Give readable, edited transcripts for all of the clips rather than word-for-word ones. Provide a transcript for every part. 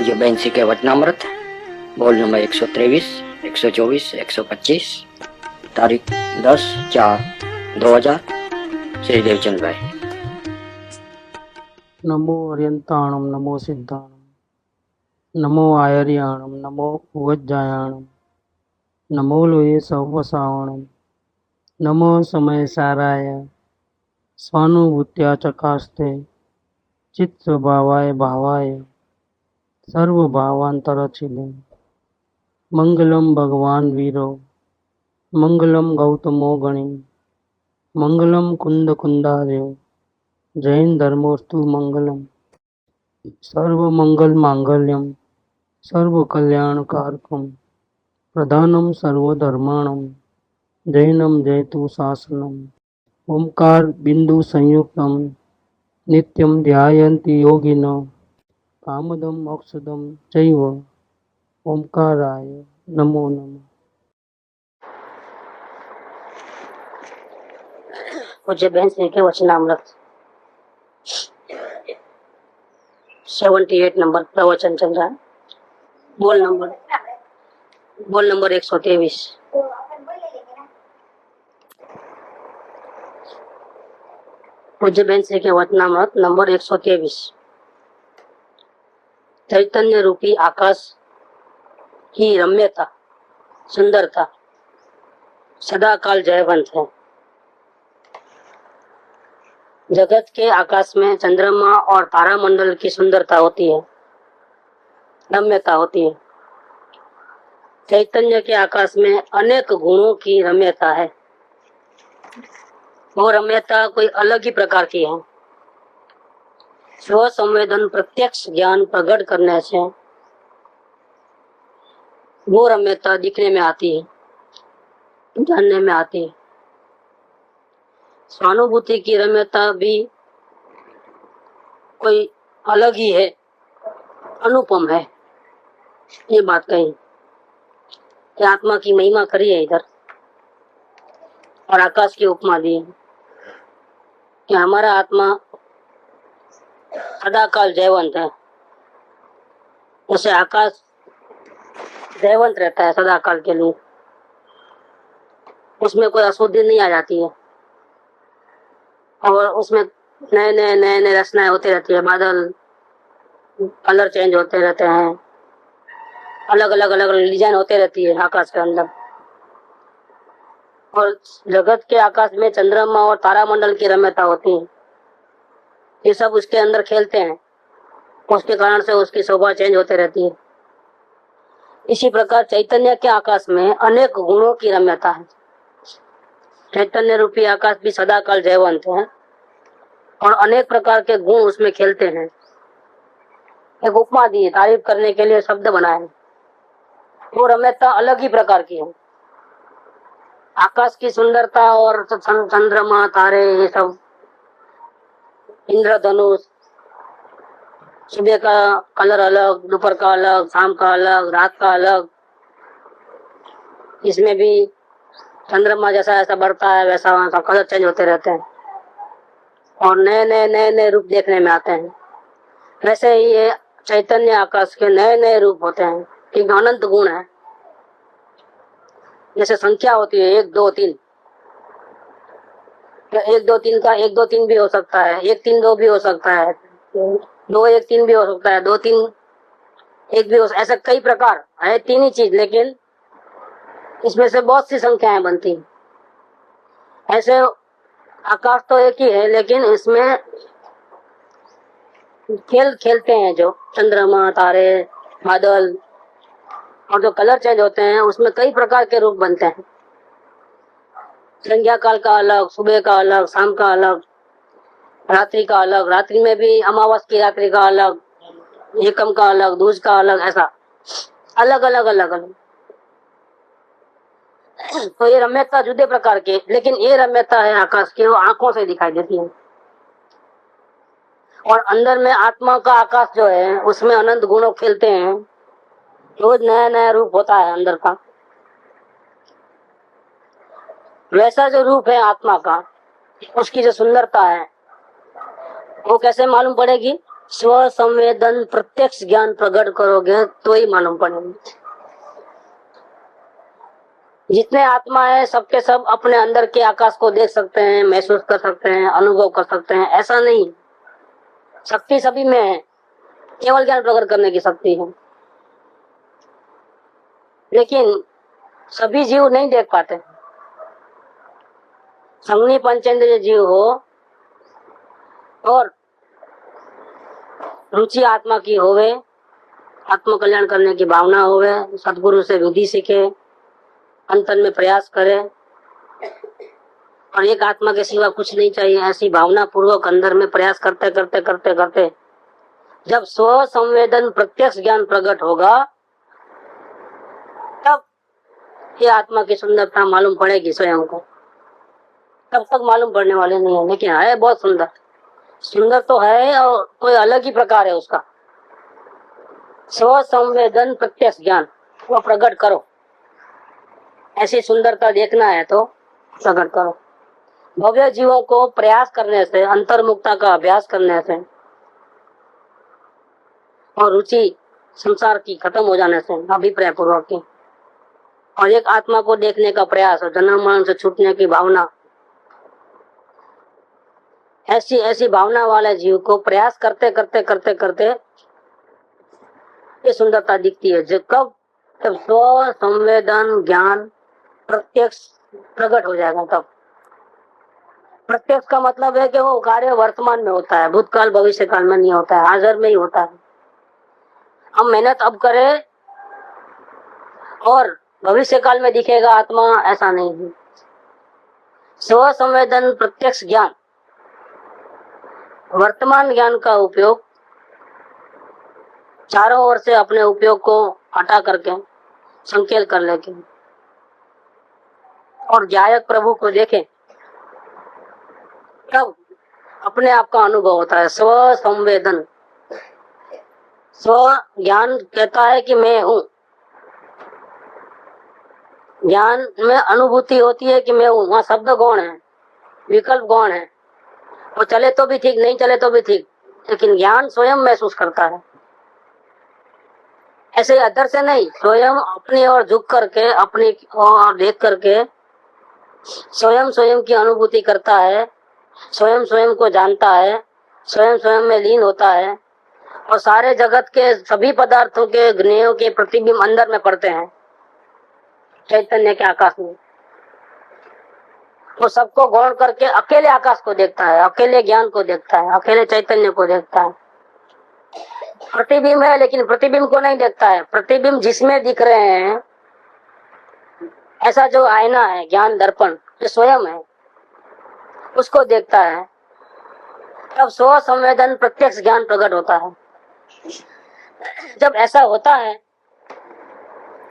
पूज्य बहन श्री के वचनामृत बोल नंबर 123, 124, 125, तारीख 10/4/2000, श्री देवचंद भाई। नमो अर्यंताणम नमो सिद्धाणम नमो आयर्याणम नमो उवज्जायाणम नमो लोये सवसावणम नमो समय साराय स्वानुभूत्या चकास्ते चित्त भावाय भावाय सर्वभावांतरचिले मंगलम भगवान वीरो मंगलम गौतमो गणि मंगलम कुंद कुंदार्यो जैन धर्मोस्तु मंगलम सर्व मंगल मांगल्यम सर्व कल्याण कारकम प्रधानम सर्वधर्माणम जैनम जयतु शासनम ओंकार बिंदु संयुक्तम नित्यम ध्यायन्ति योगिनो कामदम मोक्षदम चैव ओंकाराय नमो नमः। पूज्य बहन श्री के वचनामृत 78 नंबर प्रवचन चल रहा है। बोल नंबर 123। पूज्य बहन श्री के वचनामृत नंबर 123। चैतन्य रूपी आकाश की रम्यता सुंदरता सदा काल जयवंत है। जगत के आकाश में चंद्रमा और तारामंडल की सुंदरता होती है, रम्यता होती है। चैतन्य के आकाश में अनेक गुणों की रम्यता है। वो रम्यता कोई अलग ही प्रकार की है। स्व संवेदन प्रत्यक्ष ज्ञान प्रकट करने से वो रम्यता दिखने में आती है, जानने में आती है। स्वानुभूति की रम्यता भी कोई अलग ही है, अनुपम है। ये बात कही कि आत्मा की महिमा करी है इधर, और आकाश की उपमा दी है कि हमारा आत्मा सदाकाल जयवंत है। जैसे आकाश जयवंत रहता है सदाकाल के लिए, उसमें कोई अशुद्धि नहीं आ जाती है, और उसमें नए नए रचनाएं होती रहती है। बादल कलर चेंज होते रहते हैं, अलग अलग डिजाइन होते रहती है आकाश के अंदर। और जगत के आकाश में चंद्रमा और तारामंडल की रम्यता होती है। ये सब उसके अंदर खेलते हैं, उसके कारण से उसकी शोभा चेंज होते रहती है। इसी प्रकार चैतन्य के आकाश में अनेक गुणों की रम्यता है। चैतन्य रूपी आकाश भी सदाकाल जयवंत है और अनेक प्रकार के गुण उसमें खेलते हैं। एक उपमा दी है, तारीफ करने के लिए शब्द बनाए। वो रम्यता अलग ही प्रकार की है। आकाश की सुंदरता और चंद्रमा तारे ये सब, इंद्रधनुष, सुबह का कलर अलग, दोपहर का अलग, शाम का अलग, रात का अलग। इसमें भी चंद्रमा जैसा ऐसा बढ़ता है वैसा वैसा कलर चेंज होते रहते हैं और नए रूप देखने में आते हैं। वैसे ही ये चैतन्य आकाश के नए रूप होते हैं, क्योंकि अनंत गुण है। जैसे संख्या होती है 1 2 3, तो 1 2 3 का 1 2 3 भी हो सकता है, 1 3 2 भी हो सकता है, 2 1 3 भी हो सकता है, 2 3 1 भी हो सकता है। ऐसे कई प्रकार है, 3 ही चीज, लेकिन इसमें से बहुत सी संख्याएं बनती हैं। ऐसे आकाश तो एक ही है, लेकिन इसमें खेलते हैं जो चंद्रमा तारे बादल, और जो कलर चेंज होते हैं उसमें कई प्रकार के रूप बनते हैं। संध्या काल का अलग, सुबह का अलग, शाम का अलग, रात्रि का अलग, रात्रि में भी अमावस की रात्रि का अलग, एकम का अलग, दूज का अलग, ऐसा अलग अलग। तो ये रम्यता जुदे प्रकार के, लेकिन ये रम्यता है आकाश की, वो आंखों से दिखाई देती है। और अंदर में आत्मा का आकाश जो है उसमें अनंत गुणों खेलते हैं। रोज नया रूप होता है अंदर का। वैसा जो रूप है आत्मा का, उसकी जो सुंदरता है वो कैसे मालूम पड़ेगी? स्व संवेदन प्रत्यक्ष ज्ञान प्रकट करोगे तो ही मालूम पड़ेगा। जितने आत्मा है सबके सब अपने अंदर के आकाश को देख सकते हैं, महसूस कर सकते हैं, अनुभव कर सकते हैं, ऐसा नहीं। शक्ति सभी में है, केवल ज्ञान प्रकट करने की शक्ति है, लेकिन सभी जीव नहीं देख पाते। संगनी पंचेंद्रिय जीव हो और रुचि आत्मा की होवे, आत्म कल्याण करने की भावना होवे, सदगुरु से विधि सीखे, अंतन में प्रयास करे और एक आत्मा के सिवा कुछ नहीं चाहिए, ऐसी भावना पूर्वक अंदर में प्रयास करते करते करते करते जब स्व संवेदन प्रत्यक्ष ज्ञान प्रकट होगा तब ये आत्मा की सुंदरता मालूम पड़ेगी स्वयं को। तब तक मालूम पड़ने वाले नहीं है, लेकिन है बहुत सुंदर। सुंदर तो है और कोई अलग ही प्रकार है उसका। स्व संवेदन प्रत्यक्ष ज्ञान वो प्रकट करो। ऐसी सुंदरता देखना है तो प्रकट करो। भव्य जीवों को प्रयास करने से, अंतर्मुखता का अभ्यास करने से और रुचि संसार की खत्म हो जाने से, अभिप्राय पूर्वक की, और एक आत्मा को देखने का प्रयास और जन्म मरण से छूटने की भावना, ऐसी ऐसी भावना वाले जीव को प्रयास करते करते करते करते ये सुंदरता दिखती है। जब कब जब स्व संवेदन ज्ञान प्रत्यक्ष प्रकट हो जाएगा तब। प्रत्यक्ष का मतलब है कि वो कार्य वर्तमान में होता है, भूतकाल भविष्य काल में नहीं होता है, हाजिर में ही होता है। हम मेहनत अब करें और भविष्य काल में दिखेगा आत्मा, ऐसा नहीं है। स्व संवेदन प्रत्यक्ष ज्ञान, वर्तमान ज्ञान का उपयोग चारों ओर से अपने उपयोग को हटा करके संकेल कर लेके और जायक प्रभु को देखें तब अपने आप का अनुभव होता है। स्व संवेदन, स्व ज्ञान कहता है कि मैं हूँ, ज्ञान में अनुभूति होती है कि मैं हूँ। वहाँ शब्द गौण है, विकल्प गौण है, वो चले तो भी ठीक, नहीं चले तो भी ठीक, लेकिन ज्ञान स्वयं महसूस करता है। ऐसे अदर से नहीं, स्वयं अपनी ओर झुक करके, अपनी ओर देख करके स्वयं स्वयं की अनुभूति करता है, स्वयं स्वयं को जानता है, स्वयं स्वयं में लीन होता है और सारे जगत के सभी पदार्थों के ज्ञेयों के प्रतिबिंब अंदर में पड़ते हैं चैतन्य के आकाश में। वो सबको गौण करके अकेले आकाश को देखता है, अकेले ज्ञान को देखता है, अकेले चैतन्य को देखता है। प्रतिबिंब है लेकिन प्रतिबिंब को नहीं देखता है। प्रतिबिंब जिसमें दिख रहे हैं, ऐसा जो आईना है, ज्ञान दर्पण जो स्वयं है, उसको देखता है। तब स्व संवेदन प्रत्यक्ष ज्ञान प्रकट होता है। जब ऐसा होता है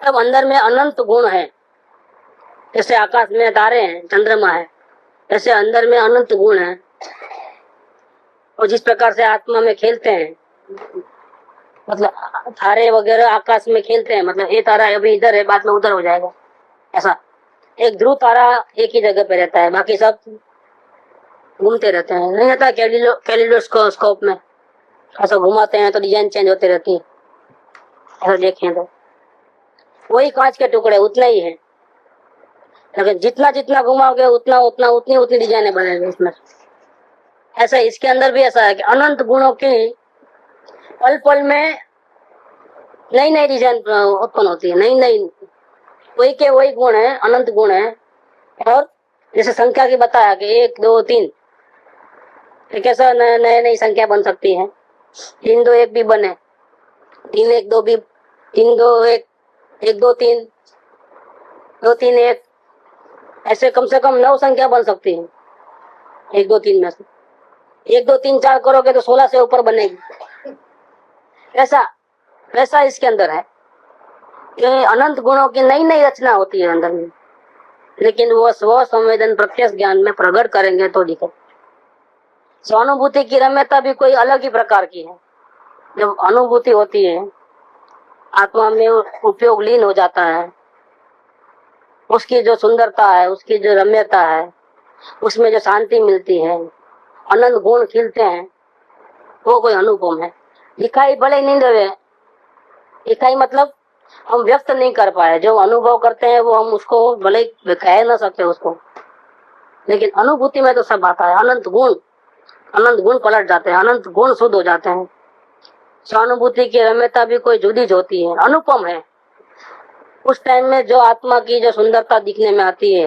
तब अंदर में अनंत गुण है। जैसे आकाश में तारे हैं, चंद्रमा है, ऐसे अंदर में अनंत गुण है। और जिस प्रकार से आत्मा में खेलते हैं, मतलब तारे वगैरह आकाश में खेलते हैं, मतलब ये तारा अभी इधर है, बाद में उधर हो जाएगा, ऐसा। एक ध्रुव तारा एक ही जगह पे रहता है, बाकी सब घूमते रहते हैं। नहीं रहता कैलिडोस्कोप में ऐसा घुमाते हैं तो डिजाइन चेंज होती रहती है, ऐसा देखें तो वही कांच के टुकड़े उतना ही है, लेकिन जितना जितना घुमाओगे उतना उतना उतनी उतनी डिजाइने बनेगी इसमें। ऐसा इसके अंदर भी ऐसा है कि अनंत गुणों की पल पल में नई नई डिजाइन उत्पन्न होती है, नई नई, वही के वही गुण है, अनंत गुण है। और जैसे संख्या की बताया कि 1 2 3, कैसा नए नई संख्या बन सकती है। 3 2 1 भी बने, 3 1 2 भी, 3 2 1 1 2 3 2 3 1, ऐसे कम से कम 9 संख्या बन सकती है 1 2 3 में से। 1 2 3 4 करोगे तो 16 से ऊपर बनेगी। ऐसा इसके अंदर है कि अनंत गुणों की नई नई रचना होती है अंदर में, लेकिन वो स्व संवेदन प्रत्यक्ष ज्ञान में प्रकट करेंगे तो दिखे। स्वानुभूति की रम्यता भी कोई अलग ही प्रकार की है। जब अनुभूति होती है, आत्मा में उपयोग लीन हो जाता है, उसकी जो सुंदरता है, उसकी जो रम्यता है, उसमें जो शांति मिलती है, अनंत गुण खिलते हैं, वो कोई अनुपम है। दिखाई भले नहीं देवे, दिखाई मतलब हम व्यक्त नहीं कर पाए, जो अनुभव करते हैं वो हम उसको भले कह ना सकते उसको, लेकिन अनुभूति में तो सब आता है। अनंत गुण पलट जाते हैं, अनंत गुण शुद्ध हो जाते हैं। स्वानुभूति की रम्यता भी कोई जुदी होती है, अनुपम है। उस टाइम में जो आत्मा की जो सुंदरता दिखने में आती है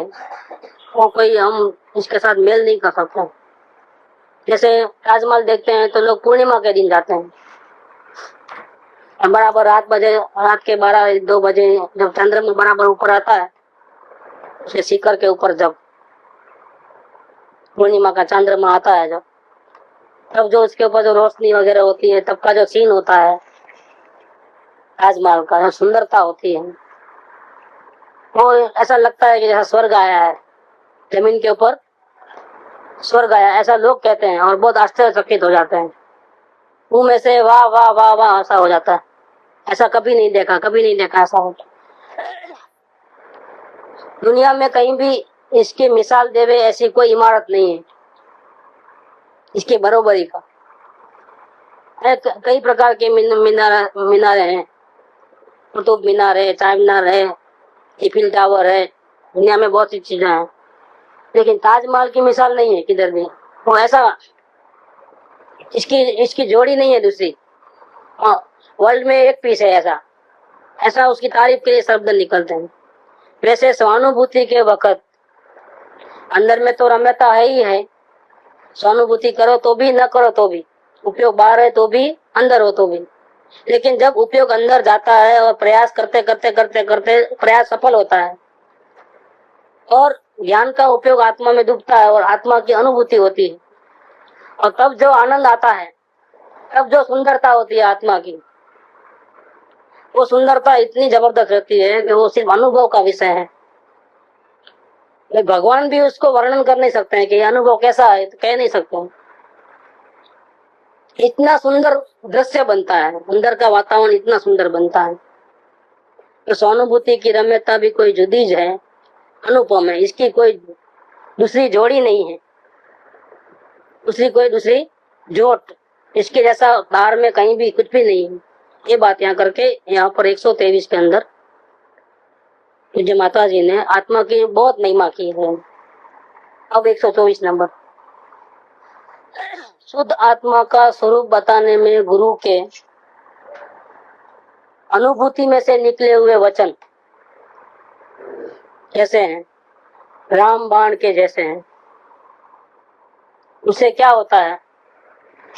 वो कोई हम इसके साथ मेल नहीं कर सकते। जैसे ताजमहल देखते हैं तो लोग पूर्णिमा के दिन जाते हैं, बराबर रात के 12-2 बजे जब चंद्रमा बराबर ऊपर आता है, उसके शिखर के ऊपर जब पूर्णिमा का चंद्रमा आता है, जब तब जो उसके ऊपर जो रोशनी वगैरह होती है, तब का जो सीन होता है ताजमहल का, जो सुंदरता होती है, वो ऐसा लगता है कि जैसा स्वर्ग आया है, जमीन के ऊपर स्वर्ग आया, ऐसा लोग कहते हैं और बहुत आश्चर्यचकित हो जाते हैं। मुंह में से वाह वाह वाह वाह ऐसा हो जाता है, ऐसा कभी नहीं देखा ऐसा होता। दुनिया में कहीं भी इसकी मिसाल देवे ऐसी कोई इमारत नहीं है इसके बरोबरी का। कई प्रकार के मीनारे हैं, कुतुब मीनार है, चार मीनार है, ईफिल टावर है, दुनिया में बहुत सी चीजें हैं, लेकिन ताजमहल की मिसाल नहीं है किधर भी। वो ऐसा इसकी जोड़ी नहीं है दूसरी, वर्ल्ड में एक पीस है ऐसा उसकी तारीफ के लिए शब्द निकलते हैं। वैसे स्वानुभूति के वक्त अंदर में तो रम्यता है ही है, स्वानुभूति करो तो भी न करो तो भी, उपयोग बाहर है तो भी अंदर हो तो भी, लेकिन जब उपयोग अंदर जाता है और प्रयास करते प्रयास सफल होता है और ज्ञान का उपयोग आत्मा में डूबता है और आत्मा की अनुभूति होती है, और तब जो आनंद आता है, तब जो सुंदरता होती है आत्मा की, वो सुंदरता इतनी जबरदस्त रहती है कि वो सिर्फ अनुभव का विषय है। भगवान भी उसको वर्णन कर नहीं सकते हैं कि अनुभव कैसा है, तो कह नहीं सकते हैं। इतना सुंदर दृश्य बनता है, अंदर का वातावरण इतना सुंदर बनता है। तो स्वानुभूति की रम्यता भी कोई जुदीज है, अनुपम है, इसकी कोई दूसरी जोड़ी नहीं है, दूसरी जोट इसके जैसा बाहर में कहीं भी कुछ भी नहीं है। ये बात यहाँ करके यहाँ पर 123 के अंदर पूज्य माता जी ने आत्मा की बहुत महिमा की है। अब 124 नंबर, शुद्ध आत्मा का स्वरूप बताने में गुरु के अनुभूति में से निकले हुए वचन कैसे हैं, राम बाण के जैसे हैं। उससे क्या होता है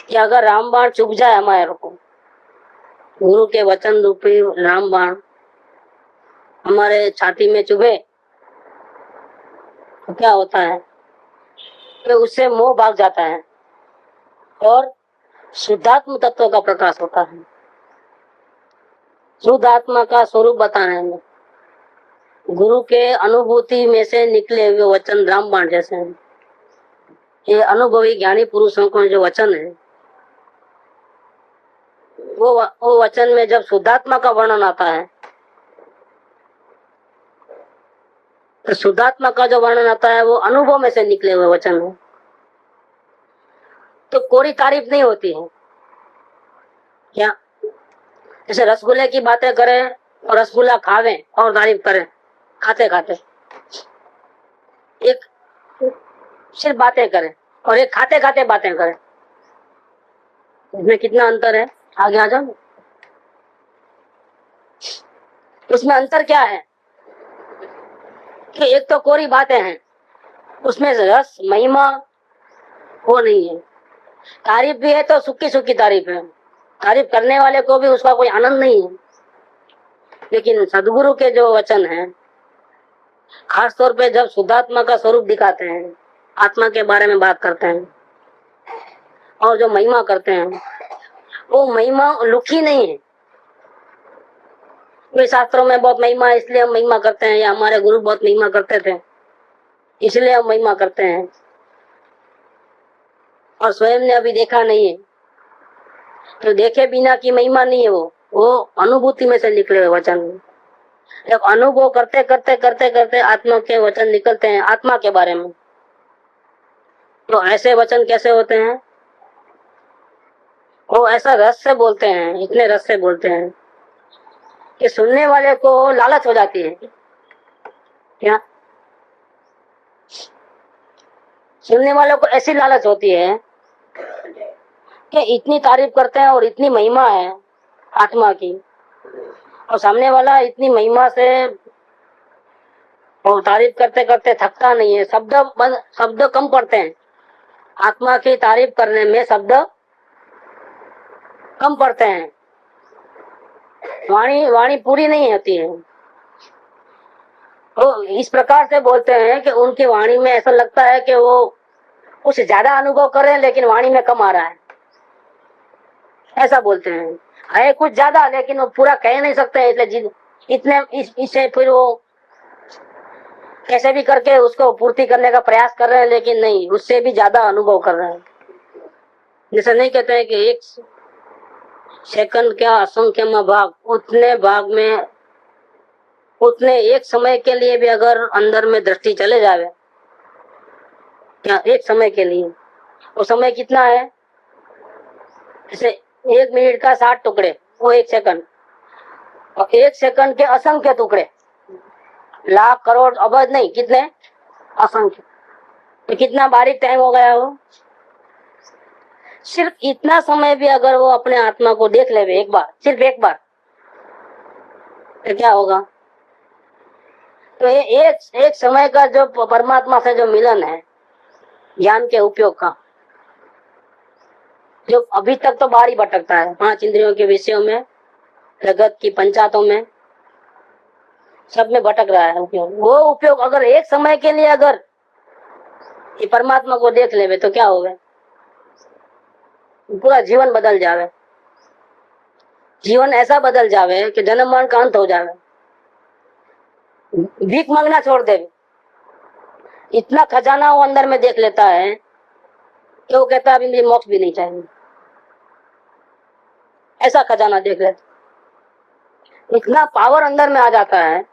कि अगर राम बाण चुभ जाए हमारे को, गुरु के वचन रूपी राम बाण हमारे छाती में चुभे, तो क्या होता है कि उससे मोह भाग जाता है और शुद्धात्म तत्व का प्रकाश होता है। शुद्ध आत्मा का स्वरूप बताने में गुरु के अनुभूति में से निकले हुए वचन रामबाण जैसे हैं। ये अनुभवी ज्ञानी पुरुषों को जो वचन है, वो वचन में जब शुद्धात्मा का वर्णन आता है, तो शुद्धात्मा का जो वर्णन आता है वो अनुभव में से निकले हुए वचन है। तो कोरी तारीफ नहीं होती है क्या? जैसे रसगुल्ले की बातें करें और रसगुल्ला खावें और तारीफ करें खाते खाते, एक सिर्फ बातें करें और एक खाते खाते बातें करें, इसमें कितना अंतर है? आगे आ जाओ। उसमें अंतर क्या है कि एक तो कोरी बातें हैं, उसमें रस महिमा वो नहीं है। तारीफ भी है तो सुखी सुखी तारीफ है, तारीफ करने वाले को भी उसका कोई आनंद नहीं है। लेकिन सदगुरु के जो वचन हैं, खास तौर पे जब शुद्धात्मा का स्वरूप दिखाते हैं, आत्मा के बारे में बात करते हैं और जो महिमा करते हैं, वो महिमा लुकी नहीं है। वे शास्त्रों में बहुत महिमा है इसलिए हम महिमा करते हैं, या हमारे गुरु बहुत महिमा करते थे इसलिए हम महिमा करते हैं, और स्वयं ने अभी देखा नहीं है तो देखे बिना की महिमा नहीं है। वो अनुभूति में से निकले हुए वचन है। जब अनुभव करते करते आत्मा के वचन निकलते हैं आत्मा के बारे में, तो ऐसे वचन कैसे होते हैं वो ऐसा रस से बोलते हैं, इतने रस से बोलते हैं कि सुनने वाले को लालच हो जाती है। क्या सुनने वालों को ऐसी लालच होती है कि इतनी तारीफ करते हैं और इतनी महिमा है आत्मा की, और सामने वाला इतनी महिमा से और तारीफ करते करते थकता नहीं है। शब्द कम पड़ते हैं आत्मा की तारीफ करने में, शब्द कम पड़ते हैं, वाणी पूरी नहीं होती है। वो इस प्रकार से बोलते हैं कि उनकी वाणी में ऐसा लगता है कि वो कुछ ज्यादा अनुभव कर रहे हैं लेकिन वाणी में कम आ रहा है, ऐसा बोलते हैं। है कुछ ज्यादा लेकिन वो पूरा कह नहीं सकते, इसलिए इसे फिर वो कैसे भी करके उसको पूर्ति करने का प्रयास कर रहे हैं, लेकिन नहीं, उससे भी ज्यादा अनुभव कर रहे हैं। जैसे नहीं कहते हैं कि एक सेकंड क्या असंख्य भाग, उतने भाग में उतने एक समय के लिए भी अगर अंदर में दृष्टि चले जावे, क्या एक समय के लिए, वो समय कितना है, जैसे 1 मिनट का 60 टुकड़े, वो 1 सेकंड, और 1 सेकंड के असंख्य टुकड़े, लाख करोड़ अबज नहीं, कितने असंख्य, तो कितना बारीक टाइम हो गया वो। सिर्फ इतना समय भी अगर वो अपने आत्मा को देख ले एक बार, सिर्फ एक बार, तो क्या होगा। तो ये एक समय का जो परमात्मा से जो मिलन है ज्ञान के उपयोग का, जो अभी तक तो बाहर ही भटकता है 5 इंद्रियों के विषयों में, जगत की पंचायतों में, सब में भटक रहा है उपयोग। वो उपयोग अगर एक समय के लिए अगर ये परमात्मा को देख ले तो क्या होगा, पूरा जीवन बदल जावे। जीवन ऐसा बदल जावे कि जन्म मरण का अंत हो जावे, भीख मांगना छोड़ दे। इतना खजाना वो अंदर में देख लेता है कि वो कहता है अभी मुझे मोक्ष भी नहीं चाहिए, ऐसा खजाना देख लेता। इतना पावर अंदर में आ जाता है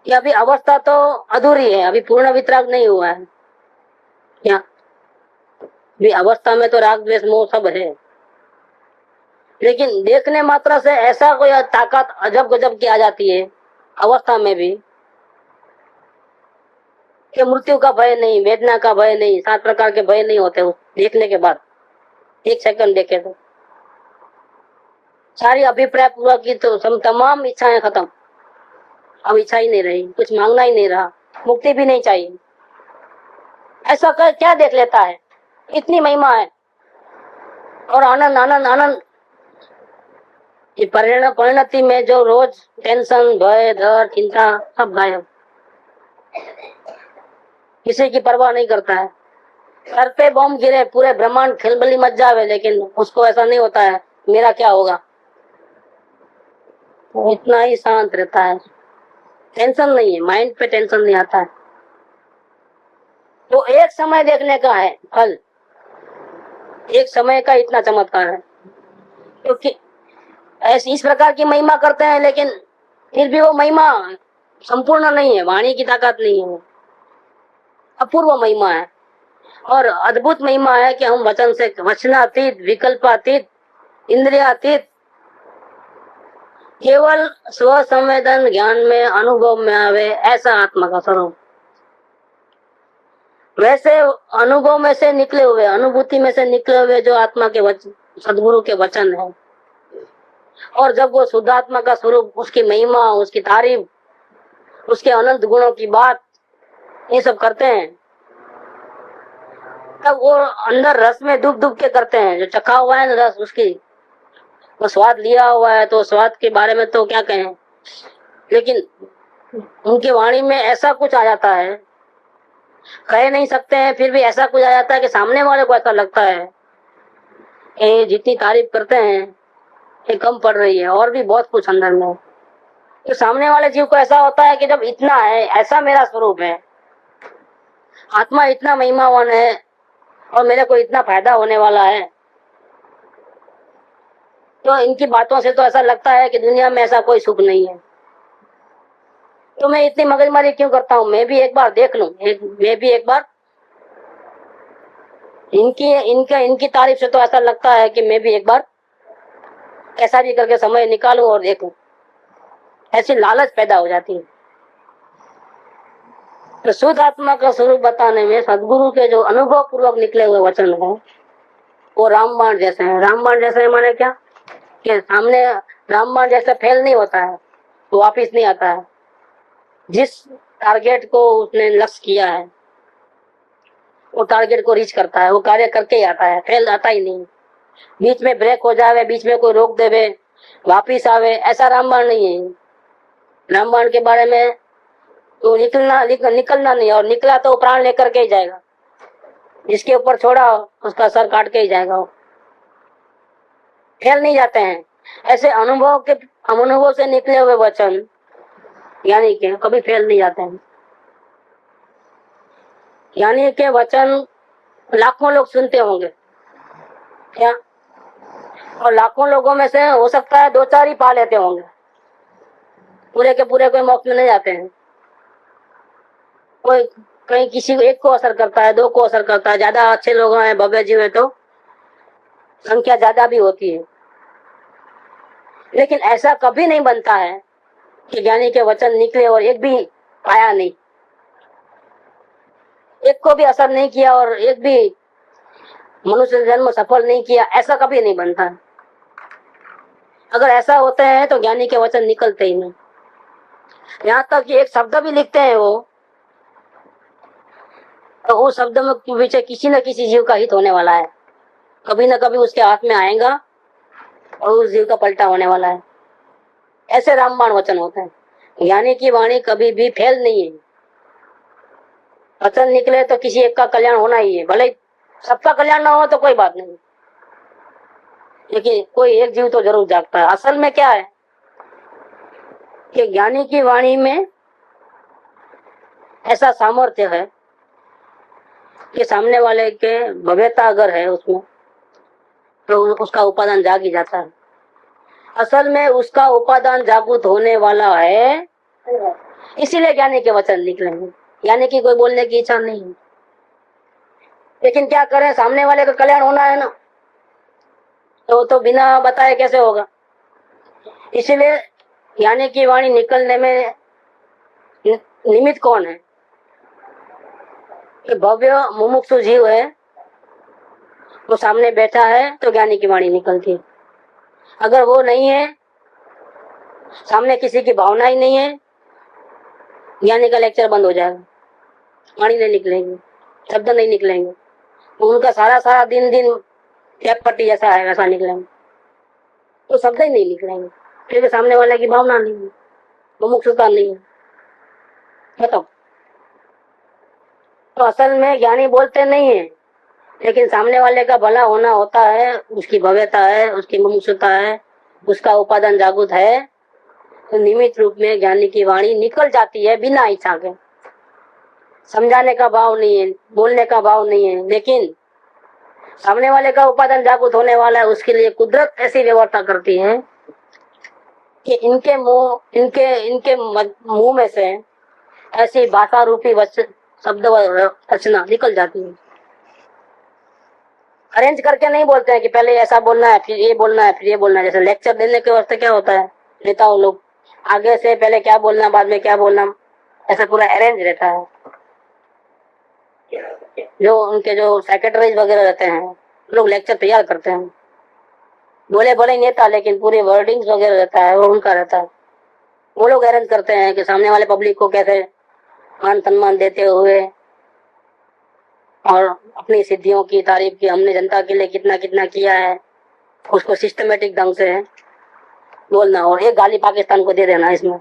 कि अभी अवस्था तो अधूरी है, अभी पूर्ण वितराग नहीं हुआ है। क्या भी अवस्था में तो राग द्वेष मोह सब है, लेकिन देखने मात्रा से ऐसा कोई ताकत अजब गजब की आ जाती है अवस्था में भी कि मृत्यु का भय नहीं, वेदना का भय नहीं, 7 प्रकार के भय नहीं होते उस देखने के बाद। 1 सेकंड देखे तो सारी अभिप्राय पूरा की तो तमाम इच्छाएं खत्म, अब इच्छा ही नहीं रही, कुछ मांगना ही नहीं रहा, मुक्ति भी नहीं चाहिए। ऐसा कर क्या देख लेता है, इतनी महिमा है और आनंद आनंद आनंद। ये परिणति में जो रोज टेंशन, भय, डर, चिंता सब गायब, किसी की परवाह नहीं करता है। सर पे बम गिरे, पूरे ब्रह्मांड खिलबली मच जावे, लेकिन उसको ऐसा नहीं होता है मेरा क्या होगा, वो इतना ही शांत रहता है, टेंशन नहीं है, माइंड पे टेंशन नहीं आता है। तो एक समय देखने का है फल, एक समय का इतना चमत्कार है, क्योंकि ऐसी इस प्रकार की महिमा करते हैं, लेकिन फिर भी वो महिमा संपूर्ण नहीं है, वाणी की ताकत नहीं है, अपूर्व महिमा है और अद्भुत महिमा है कि हम वचन से, वचनातीत, विकल्पातीत, इंद्रियातीत, केवल स्व संवेदन ज्ञान में अनुभव में आवे, ऐसा आत्मा का स्वरूप। वैसे अनुभव में से निकले हुए, अनुभूति में से निकले हुए जो आत्मा के वचन, सदगुरु के वचन है, और जब वो शुद्धात्मा का स्वरूप, उसकी महिमा, उसकी तारीफ, उसके अनंत गुणों की बात, ये सब करते हैं, तब वो अंदर रस में डूब डूब के करते हैं। जो चखा हुआ है ना रस, उसकी वो स्वाद लिया हुआ है, तो स्वाद के बारे में तो क्या कहें, लेकिन उनकी वाणी में ऐसा कुछ आ जाता है, कह नहीं सकते हैं, फिर भी ऐसा कुछ आ जाता है कि सामने वाले को ऐसा लगता है कि जितनी तारीफ करते हैं ये कम पड़ रही है, और भी बहुत कुछ अंदर में। तो सामने वाले जीव को ऐसा होता है कि जब इतना है, ऐसा मेरा स्वरूप है, आत्मा इतना महिमावान है और मेरे को इतना फायदा होने वाला है, तो इनकी बातों से तो ऐसा लगता है कि दुनिया में ऐसा कोई सुख नहीं है, तो मैं इतनी मगजमारी क्यों करता हूँ, मैं भी एक बार देख लूं, मैं भी एक बार इनकी तारीफ से तो ऐसा लगता है कि मैं भी एक बार कैसा भी करके समय निकालूं और देखूं, ऐसी लालच पैदा हो जाती है। तो शुद्ध आत्मा का स्वरूप बताने में सदगुरु के जो अनुभव पूर्वक निकले हुए वचन है वो रामबाण जैसे हैं। रामबाण जैसे माने क्या कि सामने रामबाण जैसे फेल नहीं होता है, वो वापिस नहीं आता है। जिस टारगेट को उसने लक्ष्य किया है वो टारगेट को रीच करता है, वो कार्य करके ही आता है, फेल आता ही नहीं। बीच में ब्रेक हो जावे, बीच में कोई रोक देवे, वापिस आवे, ऐसा रामबाण नहीं है। रामबाण के बारे में तो निकलना नहीं, और निकला तो प्राण लेकर के ही जाएगा। जिसके ऊपर छोड़ा उसका सर काट के ही जाएगा। वो फेल नहीं जाते हैं। ऐसे अनुभव से निकले हुए वचन यानी कि कभी फेल नहीं जाते हैं। यानी के वचन लाखों लोग सुनते होंगे क्या, और लाखों लोगों में से हो सकता है 2-4 ही पा लेते होंगे, पूरे के पूरे कोई मोक्ष में नहीं जाते हैं। कोई कहीं किसी को एक को असर करता है, 2 को असर करता है। ज्यादा अच्छे लोग हैं, भव्य जीव है तो संख्या ज्यादा भी होती है। लेकिन ऐसा कभी नहीं बनता है कि ज्ञानी के वचन निकले और एक भी पाया नहीं, एक को भी असर नहीं किया और एक भी मनुष्य जन्म सफल नहीं किया, ऐसा कभी नहीं बनता है। अगर ऐसा होता है तो ज्ञानी के वचन निकलते ही नहीं। यहाँ तक कि एक शब्द भी लिखते हैं वो, तो उस शब्द में पीछे किसी न किसी जीव का हित होने वाला है। कभी न कभी उसके हाथ में आएगा और उस जीव का पलटा होने वाला है। ऐसे रामबाण वचन होते हैं। ज्ञानी की वाणी कभी भी फेल नहीं है। वचन निकले तो किसी एक का कल्याण होना ही है, भले सबका कल्याण ना हो तो कोई बात नहीं, लेकिन कोई एक जीव तो जरूर जागता है। असल में क्या है कि ज्ञानी की वाणी में ऐसा सामर्थ्य है कि सामने वाले के भव्यता अगर है उसमें तो उसका उपादान जाग ही जाता है। असल में उसका उपादान जागृत होने वाला है, इसीलिए ज्ञानी के वचन निकलेंगे। यानी कि कोई बोलने की इच्छा नहीं है, लेकिन क्या करें, सामने वाले का कल्याण होना है ना, तो बिना बताए कैसे होगा। इसलिए ज्ञानी की वाणी निकलने में निमित्त कौन है कि भव्य मुमुक्षु जीव है, वो सामने बैठा है तो ज्ञानी की वाणी निकलती है। अगर वो नहीं है, सामने किसी की भावना ही नहीं है, ज्ञानी का लेक्चर बंद हो जाएगा, वाणी नहीं निकलेंगे, शब्द नहीं निकलेंगे। उनका सारा दिन एक पट्टी जैसा है वैसा निकलेंगे, तो शब्द ही नहीं निकलेंगे, क्योंकि सामने वाले की भावना नहीं है, मुमुक्षुता नहीं है, खत्म। तो असल में ज्ञानी बोलते नहीं है, लेकिन सामने वाले का भला होना होता है, उसकी भव्यता है, उसकी मुमुक्षुता है, उसका उपादान जागृत है, तो निमित्त रूप में ज्ञानी की वाणी निकल जाती है बिना इच्छा के। समझाने का भाव नहीं है, बोलने का भाव नहीं है, लेकिन सामने वाले का उपादान जागृत होने वाला है, उसके लिए कुदरत ऐसी व्यवस्था करती है कि इनके मुंह में से ऐसी भाषा रूपी शब्द रचना निकल जाती है। अरेंज करके नहीं बोलते हैं कि पहले ऐसा बोलना है, फिर ये बोलना है, फिर ये बोलना है। जैसे लेक्चर देने के वास्ते क्या होता है, नेताओं लोग आगे से पहले क्या बोलना, बाद में क्या बोलना, ऐसा पूरा अरेंज रहता है। जो उनके जो सेक्रेटरीज वगैरह रहते हैं, लोग लेक्चर तैयार करते हैं, बोले भले नेता, लेकिन पूरे वर्डिंग्स वगैरह रहता है वो उनका रहता है। वो लोग अरेंज करते हैं कि सामने वाले पब्लिक को कैसे मान सम्मान देते हुए और अपनी सिद्धियों की तारीफ की, हमने जनता के लिए कितना कितना किया है, उसको सिस्टमेटिक ढंग से बोलना। और एक गाली पाकिस्तान को दे देना इसमें,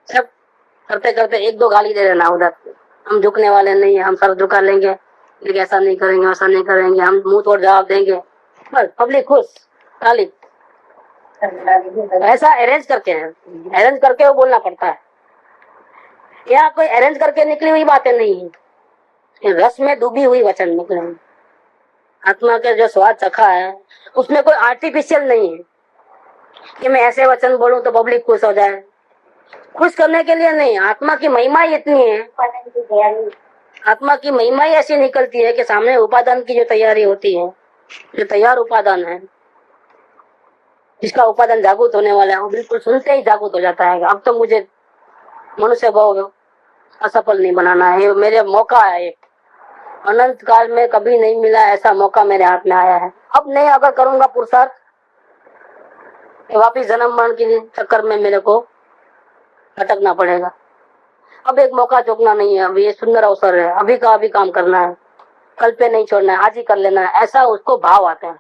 सब करते करते 1-2 गाली दे देना उधर। हम झुकने वाले नहीं है, हम सर झुका लेंगे, लेकिन ऐसा नहीं करेंगे, वैसा नहीं करेंगे, हम मुंह तोड़ जवाब देंगे, बस पब्लिक खुश, ताली। ऐसा अरेंज करके वो बोलना पड़ता है। यहाँ कोई अरेंज करके निकली हुई बातें नहीं है, रस में डूबी हुई वचन निकले। आत्मा के जो स्वाद चखा है उसमें कोई आर्टिफिशियल नहीं है कि मैं ऐसे वचन बोलूं तो पब्लिक खुश हो जाए। खुश करने के लिए नहीं, आत्मा की महिमा ही इतनी है, आत्मा की महिमा ही ऐसी निकलती है कि सामने उपादान की जो तैयारी होती है, जो तैयार उपादान है, जिसका उपादान जागृत होने वाला है, वो बिल्कुल सुनते ही जागृत हो जाता है। अब तो मुझे मनुष्य भाव असफल नहीं बनाना है, ये मेरे मौका है, एक अनंत काल में कभी नहीं मिला ऐसा मौका मेरे हाथ में आया है। अब नहीं अगर करूंगा पुरुषार्थ, वापिस जन्म मरण के चक्कर में मेरे को भटकना पड़ेगा। अब एक मौका चूकना नहीं है, अब ये सुंदर अवसर है, अभी का अभी काम करना है, कल पे नहीं छोड़ना है, आज ही कर लेना है, ऐसा उसको भाव आता है,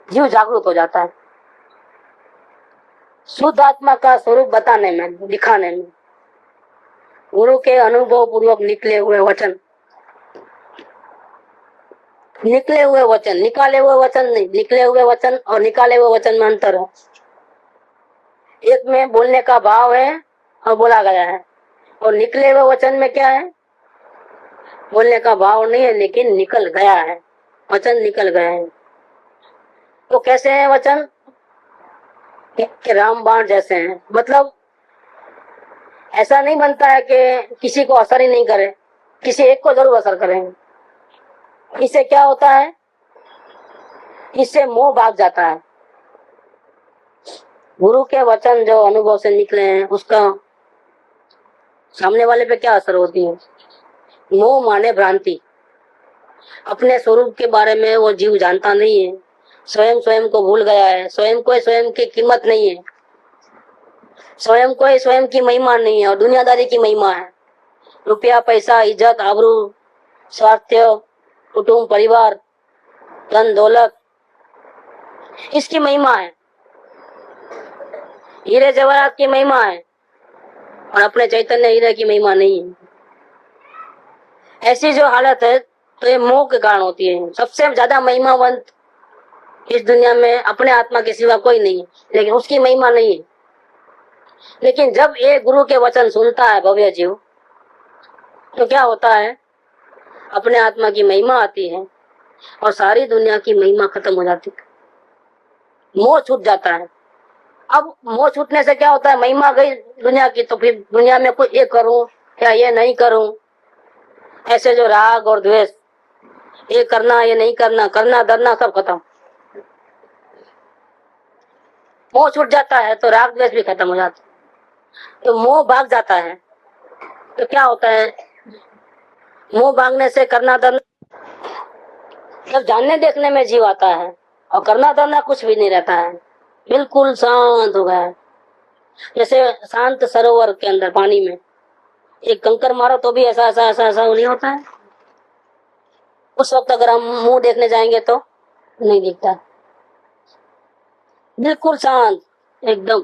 जीव जागरूक हो जाता है। शुद्ध आत्मा का स्वरूप बताने में, दिखाने में, गुरु के अनुभव पूर्वक निकले हुए वचन, निकले हुए वचन, निकाले हुए वचन नहीं, निकले हुए वचन और निकाले हुए वचन में अंतर है। एक में बोलने का भाव है और बोला गया है, और निकले हुए वचन में क्या है, बोलने का भाव नहीं है लेकिन निकल गया है, वचन निकल गए हैं। तो कैसे हैं वचन कि रामबाण जैसे हैं, मतलब ऐसा नहीं बनता है कि किसी को असर ही नहीं करे, किसी एक को जरूर असर करेंगे। इससे क्या होता है, इससे मोह भाग जाता है। गुरु के वचन जो अनुभव से निकले हैं उसका सामने वाले पे क्या असर होती है, मोह माने भ्रांति। अपने स्वरूप के बारे में वो जीव जानता नहीं है, स्वयं स्वयं को भूल गया है, स्वयं को स्वयं की कीमत नहीं है, स्वयं को स्वयं की महिमा नहीं है और दुनियादारी की महिमा है। रुपया, पैसा, इज्जत, आबरू, स्वास्थ्य, कुटुंब, परिवार, धन दौलत, इसकी महिमा है, हीरे जवाहरात की महिमा है और अपने चैतन्य हीरे की महिमा नहीं है। ऐसी जो हालत है तो ये मोह के कारण होती है। सबसे ज्यादा महिमावंत इस दुनिया में अपने आत्मा के सिवा कोई नहीं है, लेकिन उसकी महिमा नहीं है। लेकिन जब ये गुरु के वचन सुनता है भव्य जीव, तो क्या होता है, अपने आत्मा की महिमा आती है और सारी दुनिया की महिमा खत्म हो जाती है, मोह छूट जाता है। अब मोह छूटने से क्या होता है, महिमा गई दुनिया की, तो फिर दुनिया में कुछ ये करूं या ये नहीं करूं, ऐसे जो राग और द्वेष, ये करना ये नहीं करना, करना डरना सब खत्म। मोह छूट जाता है तो राग द्वेष भी खत्म हो जाता है। तो मोह भाग जाता है तो क्या होता है, मोह भागने से करना डरना, जब जानने देखने में जीव आता है और करना डरना कुछ भी नहीं रहता है, बिल्कुल शांत हो गया है। जैसे शांत सरोवर के अंदर पानी में एक कंकर मारो तो भी ऐसा ऐसा ऐसा ऐसा नहीं होता है। उस वक्त अगर हम मुंह देखने जाएंगे तो नहीं दिखता, बिल्कुल शांत एकदम,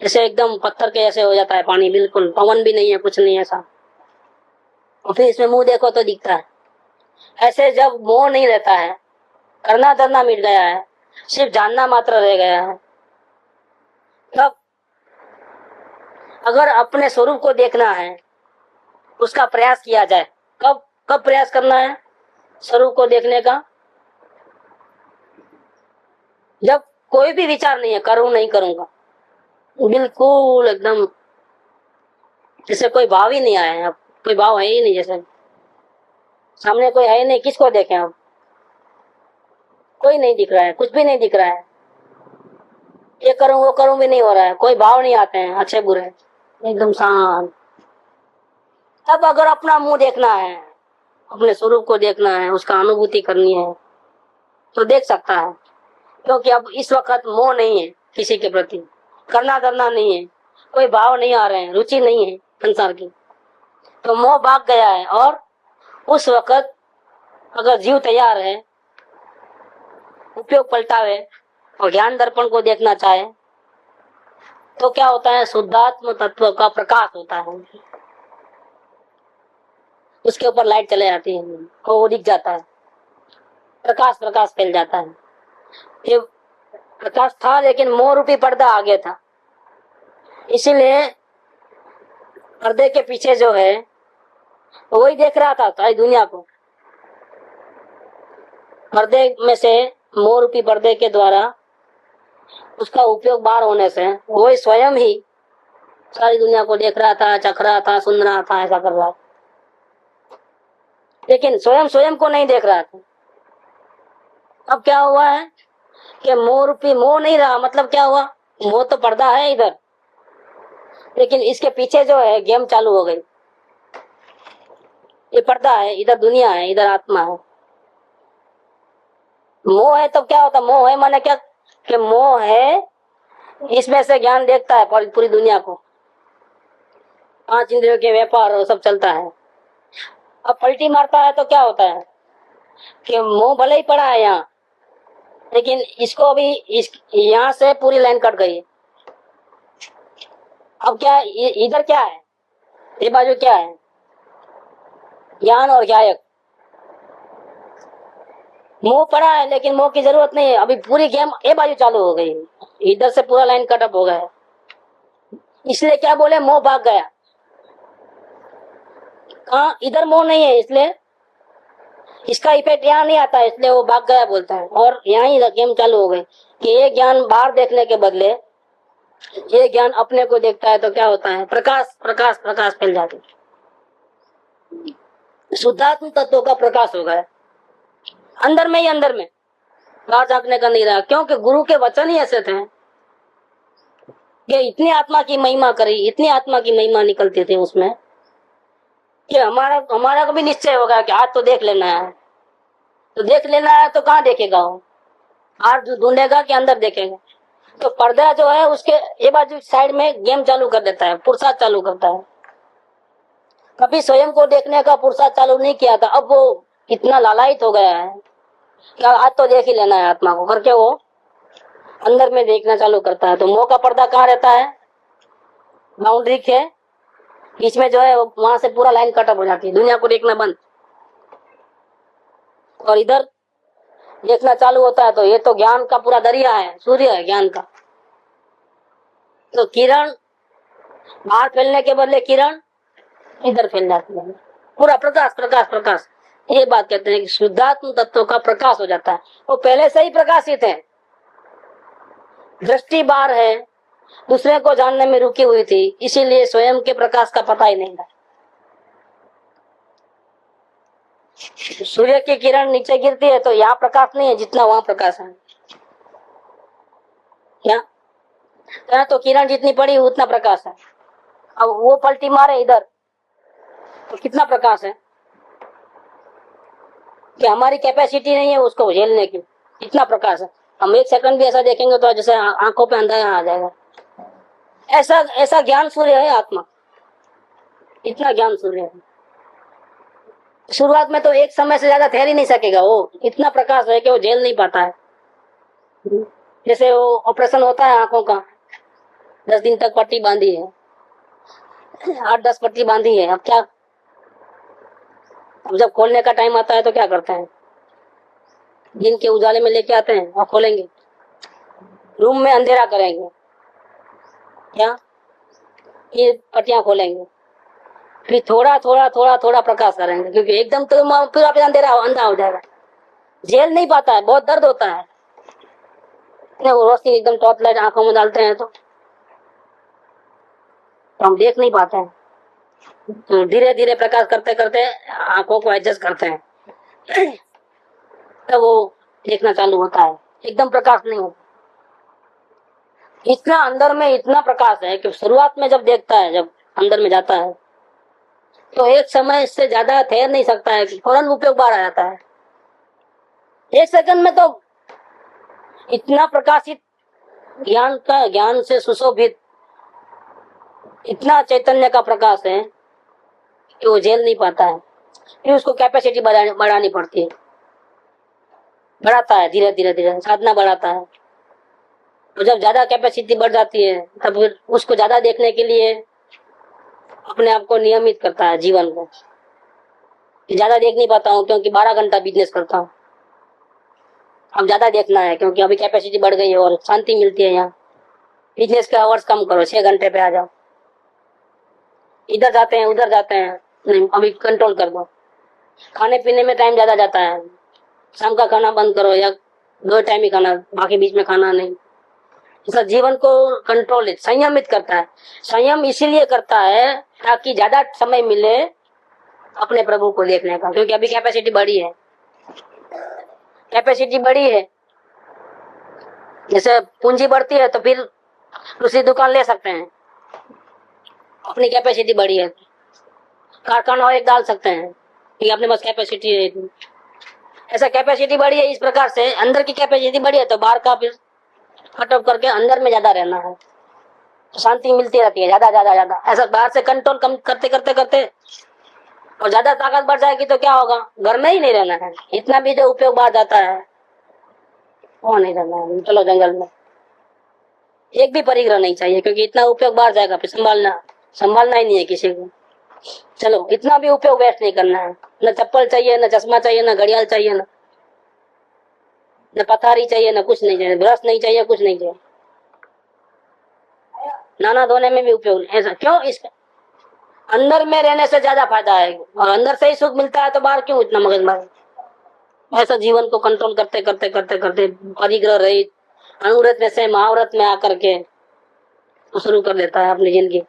जैसे एकदम पत्थर के जैसे हो जाता है पानी, बिल्कुल पवन भी नहीं है, कुछ नहीं है ऐसा। और फिर इसमें मुंह देखो तो दिखता है। ऐसे जब मोह नहीं रहता है, करना डरना मिट गया है, सिर्फ जानना मात्र रह गया है, तब अगर अपने स्वरूप को देखना है, उसका प्रयास किया जाए। कब कब प्रयास करना है स्वरूप को देखने का, जब कोई भी विचार नहीं है, करूं नहीं करूंगा, बिल्कुल एकदम जैसे कोई भाव ही नहीं आया है, अब कोई भाव है ही नहीं, जैसे सामने कोई है नहीं, किसको देखें अब, कोई नहीं दिख रहा है, कुछ भी नहीं दिख रहा है, ये करूं वो करूं भी नहीं हो रहा है, कोई भाव नहीं आते हैं अच्छे बुरे, एकदम शांत। तब अगर अपना मुंह देखना है, अपने स्वरूप को देखना है, उसका अनुभूति करनी है तो देख सकता है, क्योंकि अब इस वक्त मोह नहीं है किसी के प्रति, करना डरना नहीं है, कोई भाव नहीं आ रहे हैं, रुचि नहीं है संसार की, तो मोह भाग गया है। और उस वक्त अगर जीव तैयार है, उपयोग पलटावे और ज्ञान दर्पण को देखना चाहे, तो क्या होता है, शुद्धात्म तत्व का प्रकाश होता है, उसके ऊपर लाइट चले जाती है, वो दिख जाता है, प्रकाश प्रकाश फैल जाता है। ये प्रकाश था लेकिन मोह रूपी पर्दा आगे था, इसीलिए पर्दे के पीछे जो है वही देख रहा था सारी दुनिया को। पर्दे में से, मोह रूपी पर्दे के द्वारा उसका उपयोग बाहर होने से वही स्वयं ही सारी दुनिया को देख रहा था, चख रहा था, सुन रहा था, ऐसा कर रहा था, लेकिन स्वयं स्वयं को नहीं देख रहा था। अब क्या हुआ है कि मोह रूपी मोह नहीं रहा। मतलब क्या हुआ, मोह तो पर्दा है इधर, लेकिन इसके पीछे जो है गेम चालू हो गई। ये पर्दा है, इधर दुनिया है, इधर आत्मा है। मोह है तो क्या होता, मोह है माने क्या कि मोह है, इसमें से ज्ञान देखता है पूरी दुनिया को, 5 इंद्रियों के व्यापार और सब चलता है। अब पलटी मारता है तो क्या होता है कि मोह भले ही पड़ा है यहाँ, लेकिन इसको अभी यहाँ से पूरी लाइन कट गई। अब क्या इधर क्या है, ये बाजू क्या है, ज्ञान और ज्ञायक। मोह पड़ा है लेकिन मोह की जरूरत नहीं है, अभी पूरी गेम ये बाजू चालू हो गई, इधर से पूरा लाइन कटअप हो गया। इसलिए क्या बोले, मोह भाग गया। कहाँ, इधर मोह नहीं है, इसलिए इसका इफेक्ट यहाँ नहीं आता, इसलिए वो भाग गया बोलता है। और यहाँ ही गेम चालू हो गई कि ये ज्ञान बाहर देखने के बदले ये ज्ञान अपने को देखता है तो क्या होता है, प्रकाश प्रकाश प्रकाश फैल जाती, शुद्धात्म तत्वों का प्रकाश हो गया अंदर में ही, अंदर में, बाहर झांकने का नहीं रहा। क्योंकि गुरु के वचन ही ऐसे थे कि इतनी आत्मा की महिमा करी, इतनी आत्मा की महिमा निकलती थी उसमें कि हमारा को भी निश्चय होगा कि आज तो देख लेना है। तो देख लेना है तो कहाँ देखेगा वो, आज ढूंढेगा कि अंदर देखेगा। तो पर्दा जो है उसके ये बाजू साइड में गेम चालू कर देता है, पुरुषार्थ चालू करता है। कभी स्वयं को देखने का पुरुषार्थ चालू नहीं किया था, अब वो इतना लालायित हो गया है कि आज तो देख ही लेना है आत्मा को करके वो अंदर में देखना चालू करता है। तो मोह का पर्दा कहाँ रहता है, बाउंड्री के बीच में जो है, वहां से पूरा लाइन कटअप हो जाती है, दुनिया को देखना बंद, और इधर देखना चालू होता है। तो ये तो ज्ञान का पूरा दरिया है, सूर्य है ज्ञान का। तो किरण बाहर फैलने के बदले किरण इधर फैल जाती है, पूरा प्रकाश प्रकाश प्रकाश। ये बात कहते हैं कि शुद्धात्म तत्वों का प्रकाश हो जाता है। वो पहले से ही प्रकाशित है, दृष्टि बाहर है, दूसरे को जानने में रुकी हुई थी, इसीलिए स्वयं के प्रकाश का पता ही नहीं था। सूर्य की किरण नीचे गिरती है तो यहाँ प्रकाश नहीं है जितना वहां प्रकाश है। क्या तो किरण जितनी पड़ी उतना प्रकाश है। अब वो पलटी मारे इधर तो कितना प्रकाश है कि हमारी कैपेसिटी नहीं है उसको झेलने की, इतना प्रकाश है। हम 1 सेकंड भी ऐसा देखेंगे तो जैसे आंखों पे अंधेरा आ जाएगा। ऐसा ऐसा ज्ञान सूर्य है आत्मा, इतना ज्ञान सूर्य है। शुरुआत में तो एक समय से ज्यादा ठहर ही नहीं सकेगा, वो इतना प्रकाश है कि वो झेल नहीं पाता है। जैसे वो ऑपरेशन होता है आंखों का, 10 दिन तक पट्टी बांधी है, 8-10 पट्टी बांधी है। अब क्या, अब जब खोलने का टाइम आता है तो क्या करते हैं, दिन के उजाले में लेके आते हैं और खोलेंगे, रूम में अंधेरा करेंगे, क्या ये पट्टियां खोलेंगे, फिर थोड़ा थोड़ा थोड़ा थोड़ा प्रकाश करेंगे, क्योंकि एकदम तो पूरा अंधेरा अंधा हो जाएगा, झेल नहीं पाता है, बहुत दर्द होता है। वो रोशनी एकदम टॉर्च लाइट आंखों में डालते हैं तो हम देख नहीं पाते हैं। तो धीरे धीरे प्रकाश करते करते आंखों को एडजस्ट करते हैं, तब वो देखना चालू होता है। एकदम प्रकाश नहीं होता, इतना अंदर में इतना प्रकाश है कि शुरुआत में जब देखता है, जब अंदर में जाता है तो एक समय से ज्यादा ठहर नहीं सकता है, फौरन उपयोग बाहर आ जाता है। 1 सेकंड में तो इतना प्रकाशित ज्ञान से सुशोभित इतना चैतन्य का प्रकाश है कि वो झेल नहीं पाता है। फिर उसको कैपेसिटी बढ़ानी पड़ती है, बढ़ाता है धीरे धीरे धीरे, साधना बढ़ाता है। तो जब ज्यादा कैपेसिटी बढ़ जाती है तब फिर उसको ज्यादा देखने के लिए अपने आप को नियमित करता है, जीवन को। ज्यादा देख नहीं पाता हूँ क्योंकि 12 घंटा बिजनेस करता हूँ, अब ज्यादा देखना है क्योंकि अभी कैपेसिटी बढ़ गई है और शांति मिलती है। यहाँ बिजनेस के आवर्स कम करो, 6 घंटे पे आ जाओ। इधर जाते हैं उधर जाते हैं, नहीं अभी कंट्रोल कर दो। खाने पीने में टाइम ज्यादा जाता है, शाम का खाना बंद करो या 2 टाइम ही खाना, बाकी बीच में खाना नहीं। इसका जीवन को कंट्रोल संयमित करता है। संयम इसीलिए करता है ताकि ज्यादा समय मिले अपने प्रभु को देखने का, क्योंकि अभी कैपेसिटी बड़ी है, कैपेसिटी बड़ी है। जैसे पूंजी बढ़ती है तो फिर दूसरी दुकान ले सकते हैं, अपनी कैपेसिटी बड़ी है। कारखाना और एक डाल सकते हैं क्योंकि अपने पास कैपेसिटी है। ऐसा कैपेसिटी बड़ी है, इस प्रकार से अंदर की कैपेसिटी बड़ी है तो बाहर का फिर कट ऑफ करके अंदर में ज्यादा रहना है तो शांति मिलती रहती है, ज्यादा ज्यादा ज्यादा। ऐसा बाहर से कंट्रोल कम करते करते करते और ज्यादा ताकत बढ़ जाएगी तो क्या होगा, घर में ही नहीं रहना है। इतना भी जो उपयोग बाहर जाता है वो नहीं रहना है, चलो जंगल में एक भी परिग्रह नहीं चाहिए, क्योंकि इतना उपयोग बाहर जाएगा फिर संभालना ही नहीं है किसी को। चलो इतना भी उपयोग वेस्ट नहीं करना है। न चप्पल चाहिए, न चश्मा चाहिए, न घड़ियाल चाहिए, न पथारी चाहिए, न कुछ नहीं चाहिए, ब्रश नहीं चाहिए, कुछ नहीं चाहिए। नाना धोने में भी उपयोग नहीं। ऐसा क्यों? इसका अंदर में रहने से ज्यादा फायदा है, और अंदर से ही सुख मिलता है तो बाहर क्यों इतना मगजमारी। ऐसा जीवन को कंट्रोल करते करते करते करते परिग्रह रहित अनुव्रत में से महाव्रत में आकर के शुरू कर देता है अपनी जिंदगी।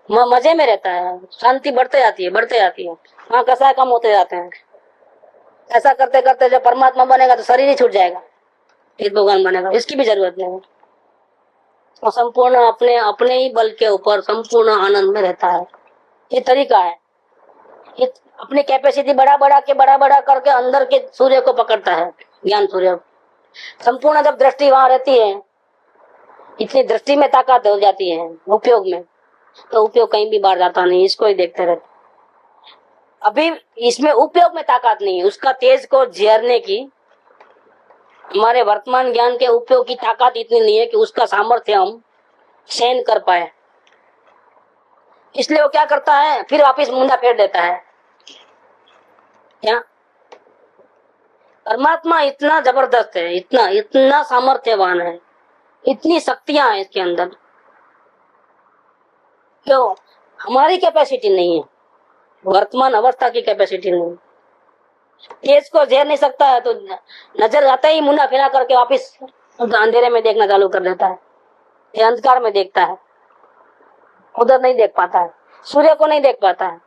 मजे में रहता है, शांति बढ़ते जाती है, बढ़ते जाती है। वहाँ कसाय कम होते जाते हैं। ऐसा करते करते जब परमात्मा बनेगा तो शरीर ही छूट जाएगा, फिर भगवान बनेगा, इसकी भी जरूरत नहीं है। और संपूर्ण अपने अपने ही बल के ऊपर संपूर्ण आनंद में रहता है। ये तरीका है। ये अपनी कैपेसिटी बढ़ा बढ़ा करके अंदर के सूर्य को पकड़ता है, ज्ञान सूर्य। संपूर्ण जब दृष्टि वहां रहती है, इतनी दृष्टि में ताकत हो जाती है उपयोग में, तो उपयोग कहीं भी बाहर जाता नहीं, इसको ही देखते रहते। अभी इसमें उपयोग में ताकत नहीं है, उसका तेज को झेलने की हमारे वर्तमान ज्ञान के उपयोग की ताकत इतनी नहीं है कि उसका सामर्थ्य हम सहन कर पाए। इसलिए वो क्या करता है, फिर वापिस मुंडा फेर देता है। क्या परमात्मा इतना जबरदस्त है, इतना इतना सामर्थ्यवान है, इतनी शक्तियां हैं इसके अंदर, क्यों हमारी कैपेसिटी नहीं है, वर्तमान अवस्था की कैपेसिटी नहीं। तेज को झेल नहीं सकता है तो नजर आता ही मुंडा फिरा करके वापिस अंधेरे में देखना चालू कर देता है, ये अंधकार में देखता है, उधर नहीं देख पाता है, सूर्य को नहीं देख पाता है।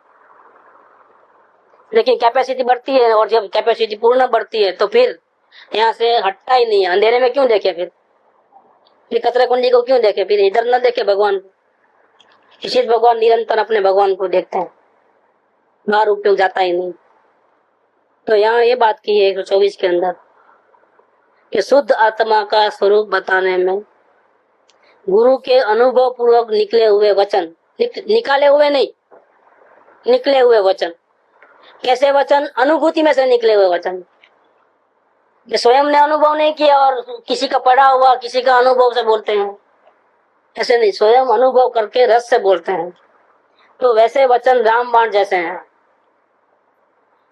लेकिन कैपेसिटी बढ़ती है, और जब कैपेसिटी पूर्ण बढ़ती है तो फिर यहाँ से हटता ही नहीं है। अंधेरे में क्यों देखे, फिर कचरे कुंडी को क्यों देखे, फिर इधर न देखे भगवान को। इसी भगवान निरंतर अपने भगवान को देखते हैं, बाहर उपयोग जाता ही नहीं। तो यहाँ ये बात की है 124 के अंदर कि शुद्ध आत्मा का स्वरूप बताने में गुरु के अनुभव पूर्वक निकले हुए वचन, निकाले हुए नहीं, निकले हुए वचन। कैसे वचन? अनुभूति में से निकले हुए वचन। स्वयं ने अनुभव नहीं किया और किसी का पढ़ा हुआ, किसी का अनुभव से बोलते हैं, ऐसे नहीं, स्वयं अनुभव करके रस से बोलते हैं। तो वैसे वचन रामबाण जैसे हैं,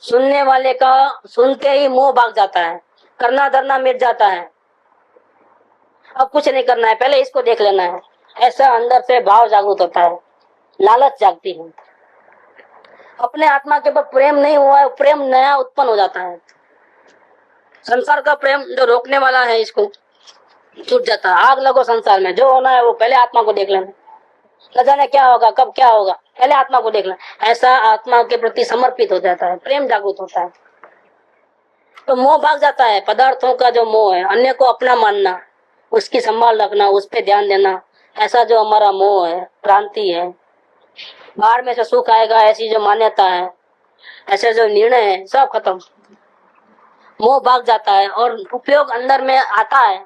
सुनने वाले का सुनते ही मोह भाग जाता है, करना धरना मिट जाता है, अब कुछ नहीं करना है, पहले इसको देख लेना है। ऐसा अंदर से भाव जागृत होता है, लालच जागती है। अपने आत्मा के ऊपर प्रेम नहीं हुआ है, प्रेम नया उत्पन्न हो जाता है। संसार का प्रेम जो रोकने वाला है इसको छूट जाता है। आग लगो संसार में, जो होना है वो पहले आत्मा को देख लेना, न जाने क्या होगा, कब क्या होगा, पहले आत्मा को देख लेना। ऐसा आत्मा के प्रति समर्पित हो जाता है, प्रेम जागृत होता है, तो मोह भाग जाता है। पदार्थों का जो मोह है, अन्य को अपना मानना, उसकी संभाल रखना, उस पर ध्यान देना, ऐसा जो हमारा मोह है, क्रांति है, बाहर में से सुख आएगा ऐसी जो मान्यता है, ऐसे जो निर्णय है, सब खत्म। मोह भाग जाता है और उपयोग अंदर में आता है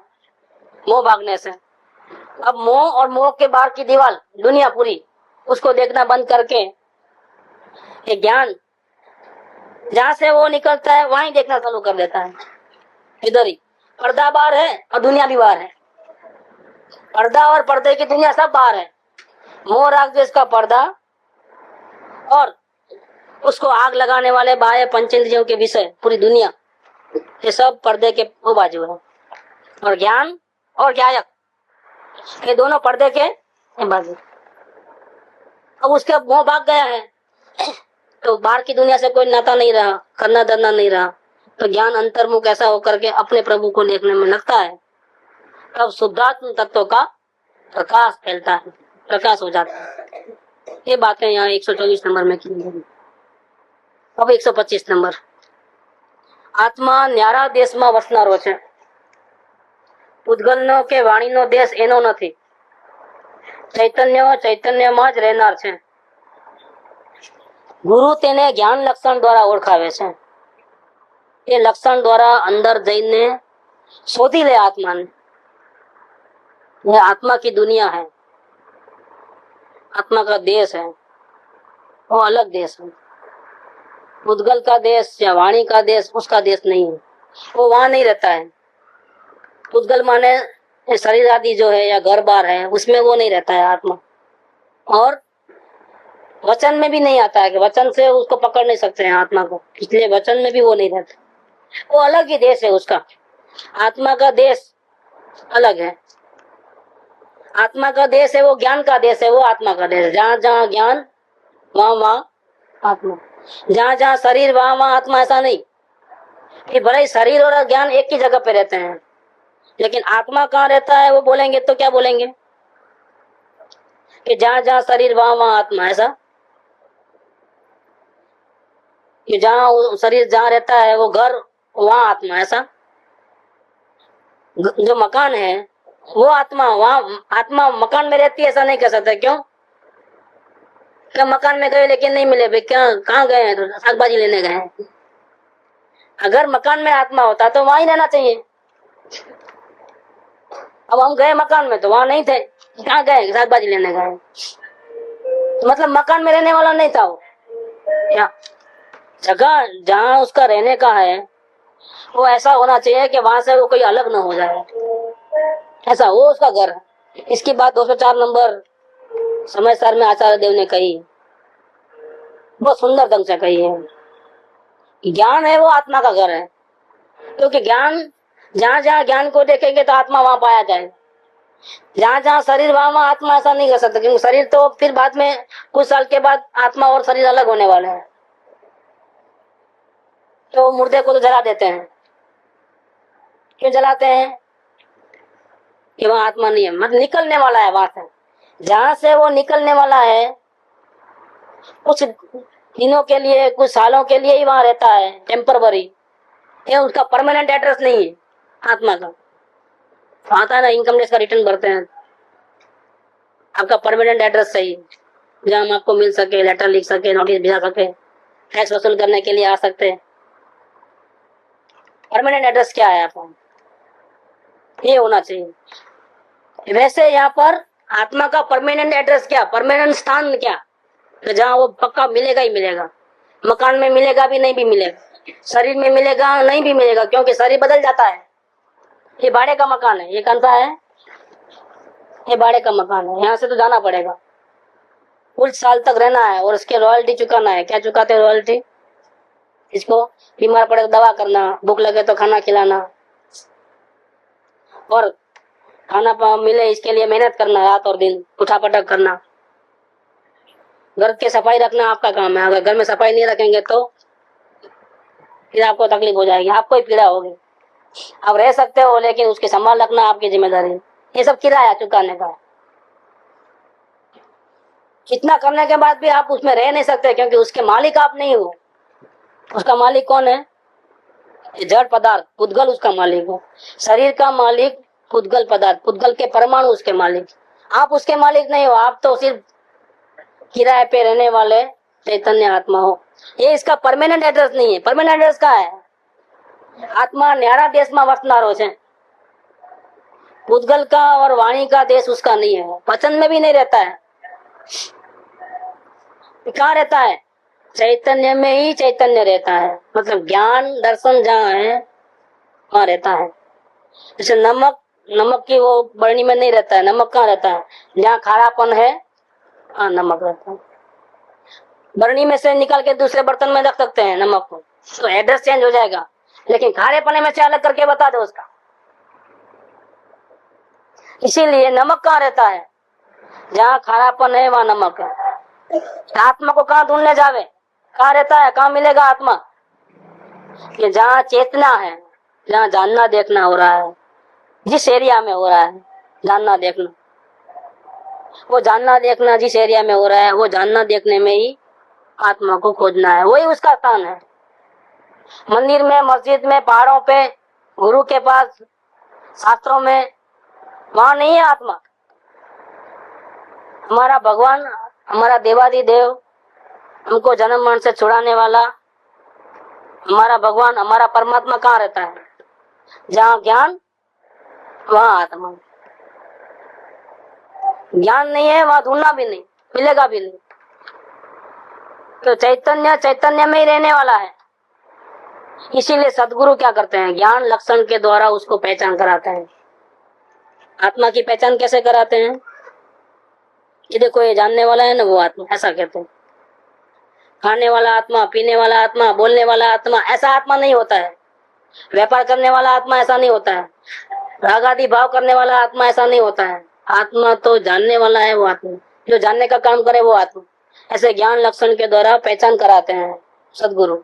मोह भागने से। अब मोह और मोह के बाहर की दीवार दुनिया पूरी, उसको देखना बंद करके ये ज्ञान जहां से वो निकलता है वहीं देखना चालू कर देता है। इधर ही पर्दा बाहर है और दुनिया भी बाहर है, पर्दा और पर्दे की दुनिया सब बाहर है। मोह राग द्वेष का पर्दा और उसको आग लगाने वाले बाह्य पंचेंद्रियों के विषय पूरी दुनिया, ये सब पर्दे के वो बाजू है। और ज्ञान और ज्ञायक ये दोनों पर्दे के बाजू। अब उसका मोह भाग गया है तो बाहर की दुनिया से कोई नाता नहीं रहा, करना धरना नहीं रहा, तो ज्ञान अंतर्मुख ऐसा होकर के अपने प्रभु को देखने में लगता है। तब शुद्धात्म तत्व का प्रकाश फैलता है, प्रकाश हो जाता है। ये बातें यहाँ 124 नंबर में की गई। अब 125 नंबर, आत्मा न्यारा देश में वसनारो छे, પૂતગલનો કે વાણીનો દેશ એનો નથી, ચૈતન્ય ચૈતન્યમાં જ રહેનાર છે। ગુરુ તેને જ્ઞાન લક્ષણ દ્વારા ઓળખાવે છે। એ લક્ષણ દ્વારા અંદર જઈને શોધી લે આત્માને। ये आत्मा की दुनिया है, आत्मा का देश है, वो अलग देश है। पूतगल का देश या वाणी का देश उसका देश नहीं है, वो वहां नहीं रहता है। पूतगल माने शरीर आदि जो है या घर बार है, उसमें वो नहीं रहता है आत्मा। और वचन में भी नहीं आता है कि वचन से उसको पकड़ नहीं सकते हैं आत्मा को, इसलिए वचन में भी वो नहीं रहता। वो अलग ही देश है उसका। आत्मा का देश अलग है। आत्मा का देश है वो ज्ञान का देश है, वो आत्मा का देश है। जहाँ जहाँ ज्ञान वहाँ वहाँ आत्मा, जहाँ जहाँ शरीर वहाँ वहाँ आत्मा, ऐसा नहीं कि भले ही शरीर और ज्ञान एक ही जगह पे रहते हैं, लेकिन आत्मा कहाँ रहता है वो बोलेंगे तो क्या बोलेंगे कि जहाँ जहाँ शरीर वहाँ वहाँ आत्मा, ऐसा कि जहाँ शरीर जहाँ रहता है वो घर वहाँ आत्मा, ऐसा जो मकान है वो आत्मा, वहाँ आत्मा मकान में रहती है, ऐसा नहीं कह सकते। क्यों? क्या मकान में गए लेकिन नहीं मिले, भाई क्या कहाँ गए हैं? तो शाकभाजी लेने गए हैं। अगर मकान में आत्मा होता तो वहां ही रहना चाहिए। अब हम गए मकान में तो वहां नहीं थे, कहाँ गए? शाकभाजी लेने गए। तो मतलब मकान में रहने वाला नहीं था वो। क्या जगह जहाँ उसका रहने का है वो ऐसा होना चाहिए कि वहां से वो कोई अलग ना हो जाए, ऐसा वो उसका घर है। इसकी बात 204 नंबर समय सार में आचार्य देव ने कही, बहुत सुंदर ढंग से कही है। ज्ञान है वो आत्मा का घर है, क्योंकि ज्ञान जहाँ जहाँ ज्ञान को देखेंगे तो आत्मा वहां पाया जाएगा। जहाँ जहाँ शरीर वहां वहां आत्मा, ऐसा नहीं कर सकता, क्योंकि शरीर तो फिर बाद में कुछ साल के बाद आत्मा और शरीर अलग होने वाले हैं। तो मुर्दे को तो जला देते हैं, क्यों जलाते हैं? कि वहां आत्मा नहीं है, मतलब निकलने वाला है वहां से। जहां से वो निकलने वाला है कुछ दिनों के लिए, कुछ सालों के लिए ही वहां रहता है, टेम्परवरी। ये उसका परमानेंट एड्रेस नहीं है आत्मा का। आता है ना, इनकम टैक्स का रिटर्न भरते हैं, आपका परमानेंट एड्रेस सही, जहां हम आपको मिल सके, लेटर लिख सके, नोटिस भेजा सके, टैक्स वसूल करने के लिए आ सकते हैं। परमानेंट एड्रेस क्या है आपका, ये होना चाहिए। वैसे यहाँ पर आत्मा का परमानेंट एड्रेस क्या, परमानेंट स्थान क्या, तो जहाँ वो पक्का मिलेगा ही मिलेगा। मकान में मिलेगा भी, नहीं भी मिलेगा, शरीर में मिलेगा, नहीं भी मिलेगा, क्योंकि शरीर बदल जाता है। ये भाड़े का मकान है, ये कौन सा है? ये भाड़े का मकान है, यहाँ से तो जाना पड़ेगा, कुछ साल तक रहना है और उसके रॉयल्टी चुकाना है। क्या चुकाते हैं रॉयल्टी? इसको बीमार पड़े तो दवा करना, भूख लगे तो खाना खिलाना, और खाना मिले इसके लिए मेहनत करना, रात और दिन उठा पटक करना। घर की सफाई रखना आपका काम है। अगर घर में सफाई नहीं रखेंगे तो फिर आपको तकलीफ हो जाएगी, आपको ही पीड़ा होगी। आप रह सकते हो लेकिन उसकी संभाल रखना आपकी जिम्मेदारी। ये सब किराया चुकाने का है। इतना करने के बाद भी आप उसमें रह नहीं सकते, क्योंकि उसके मालिक आप नहीं हो। उसका मालिक कौन है? जड़ पदार्थ, पूतगल उसका मालिक हो। शरीर का मालिक पूतगल पदार्थ, पूतगल के परमाणु उसके मालिक। आप उसके मालिक नहीं हो, आप तो सिर्फ किराए पे रहने वाले चैतन्य आत्मा हो। ये इसका परमानेंट एड्रेस नहीं है। परमानेंट एड्रेस का है आत्मा न्यारा देश में वसनारो है। पूतगल का और वाणी का देश उसका नहीं है, वचन में भी नहीं रहता है। कहाँ रहता है? चैतन्य में ही चैतन्य रहता है, मतलब ज्ञान दर्शन जहाँ है वहाँ रहता है। जैसे नमक, नमक की वो बरनी में नहीं रहता है। नमक कहाँ रहता है? जहाँ खारापन है वहाँ नमक रहता है। बरनी में से निकाल के दूसरे बर्तन में रख सकते हैं नमक को, तो एड्रेस चेंज हो जाएगा, लेकिन खारे पने में से अलग करके बता दो उसका। इसीलिए नमक कहाँ रहता है? जहाँ खारापन है वहाँ नमक है। आत्मा को कहाँ ढूंढने जावे? कहाँ रहता है? कहाँ मिलेगा आत्मा? कि जहाँ चेतना है, जहाँ जानना देखना हो रहा है, जिस एरिया में हो रहा है जानना देखना, वो जानना देखना जिस एरिया में हो रहा है वो जानना देखने में ही आत्मा को खोजना है, वही उसका स्थान है। मंदिर में, मस्जिद में, पहाड़ों पे, गुरु के पास, शास्त्रों में, वहां नहीं है आत्मा। हमारा भगवान, हमारा देवादिदेव, हमको जन्म मरण से छुड़ाने वाला हमारा भगवान, हमारा परमात्मा कहाँ रहता है? जहाँ ज्ञान वहाँ आत्मा। ज्ञान नहीं है वहां ढूंढना भी नहीं, मिलेगा भी नहीं। तो चैतन्य चैतन्य में ही रहने वाला है। इसीलिए सदगुरु क्या करते हैं? ज्ञान लक्षण के द्वारा उसको पहचान कराते हैं। आत्मा की पहचान कैसे कराते हैं? कि देखो ये जानने वाला है ना, वो आत्मा, ऐसा कहते हैं। खाने वाला आत्मा, पीने वाला आत्मा, बोलने वाला आत्मा, ऐसा आत्मा नहीं होता है। व्यापार करने वाला आत्मा ऐसा नहीं होता है। राग आदि भाव करने वाला आत्मा ऐसा नहीं होता है। आत्मा तो जानने वाला है, वो आत्मा जो जानने का काम करे वो आत्मा। ऐसे ज्ञान लक्षण के द्वारा पहचान कराते हैं सदगुरु।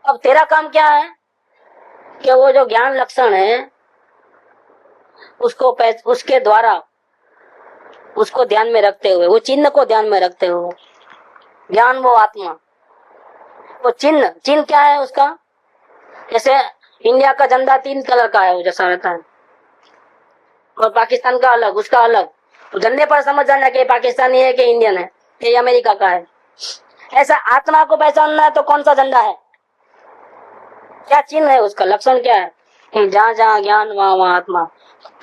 अब तेरा काम क्या है कि वो जो ज्ञान लक्षण है उसके द्वारा उसको ध्यान में रखते हुए, वो चिन्ह को ध्यान में रखते हुए, ज्ञान वो आत्मा, वो चिन्ह क्या है उसका? जैसे इंडिया का झंडा 3 कलर का है, वो जैसा रहता है, और पाकिस्तान का अलग, उसका अलग। तो झंडे पर समझ जाना कि पाकिस्तानी है कि इंडियन है, कि अमेरिका का है। ऐसा आत्मा को पहचानना है तो कौन सा झंडा है, क्या चिन्ह है, उसका लक्षण क्या है? जहाँ जहाँ ज्ञान वहाँ वहाँ आत्मा।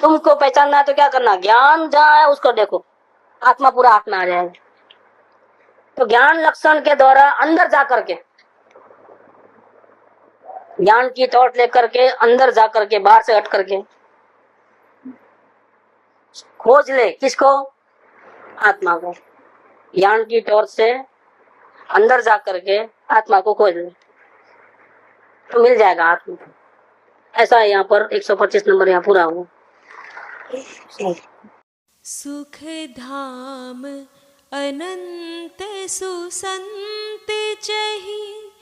तुमको पहचानना है तो क्या करना? ज्ञान जहाँ है उसको देखो, आत्मा पूरा हाथ में आ जाएगा। तो ज्ञान लक्षण के द्वारा अंदर जा करके, ज्ञान की टॉर्च लेकर के अंदर जा करके, बाहर से हट करके खोज ले, किसको? आत्मा को। ज्ञान की टॉर्च से अंदर जा करके आत्मा को खोज ले तो मिल जाएगा आत्मा। ऐसा है यहाँ पर 125 नंबर यहाँ पूरा हुआ। सुख धाम अनंत सुसंत चही,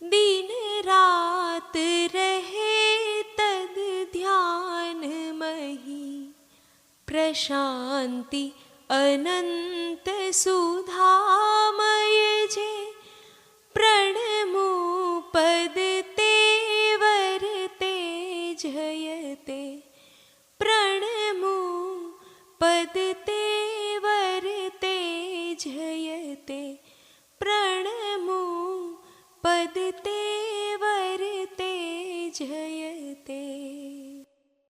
दिन रात रहे तद ध्यान मही। प्रशांति अनंत सुधामय जे, प्रणमो पद तेवर ते जयते। प्रणमो पद